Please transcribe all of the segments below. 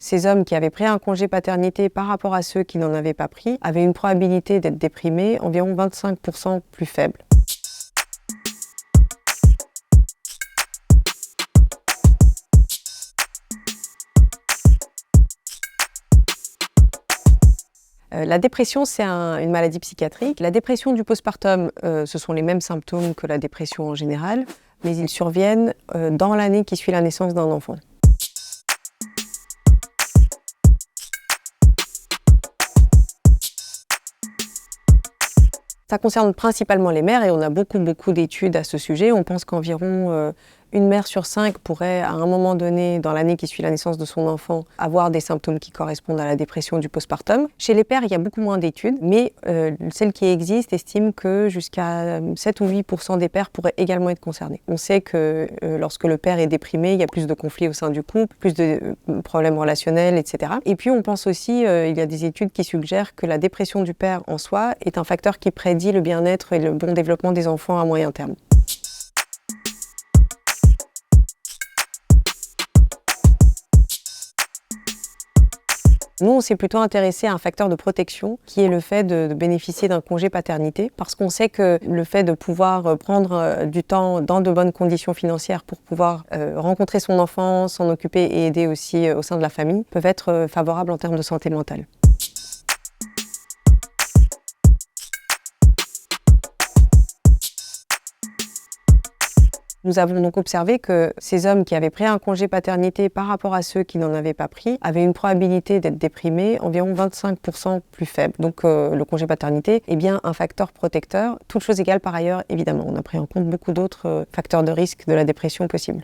ces hommes qui avaient pris un congé paternité par rapport à ceux qui n'en avaient pas pris avaient une probabilité d'être déprimés environ 25% plus faible. La dépression, c'est une maladie psychiatrique. La dépression du postpartum, ce sont les mêmes symptômes que la dépression en général, mais ils surviennent dans l'année qui suit la naissance d'un enfant. Ça concerne principalement les mères et on a beaucoup d'études à ce sujet. On pense qu'environ une mère sur 5 pourrait, à un moment donné, dans l'année qui suit la naissance de son enfant, avoir des symptômes qui correspondent à la dépression du postpartum. Chez les pères, il y a beaucoup moins d'études, mais celles qui existent estiment que jusqu'à 7 ou 8% des pères pourraient également être concernés. On sait que lorsque le père est déprimé, il y a plus de conflits au sein du couple, plus de problèmes relationnels, etc. Et puis on pense aussi, il y a des études qui suggèrent que la dépression du père en soi est un facteur qui prédit le bien-être et le bon développement des enfants à moyen terme. Nous, on s'est plutôt intéressé à un facteur de protection qui est le fait de bénéficier d'un congé paternité parce qu'on sait que le fait de pouvoir prendre du temps dans de bonnes conditions financières pour pouvoir rencontrer son enfant, s'en occuper et aider aussi au sein de la famille peuvent être favorables en termes de santé mentale. Nous avons donc observé que ces hommes qui avaient pris un congé paternité par rapport à ceux qui n'en avaient pas pris avaient une probabilité d'être déprimés environ 25% plus faible. Donc le congé paternité est bien un facteur protecteur, toutes choses égales par ailleurs évidemment. On a pris en compte beaucoup d'autres facteurs de risque de la dépression possibles.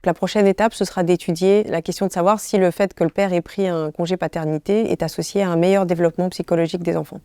La prochaine étape, ce sera d'étudier la question de savoir si le fait que le père ait pris un congé paternité est associé à un meilleur développement psychologique des enfants.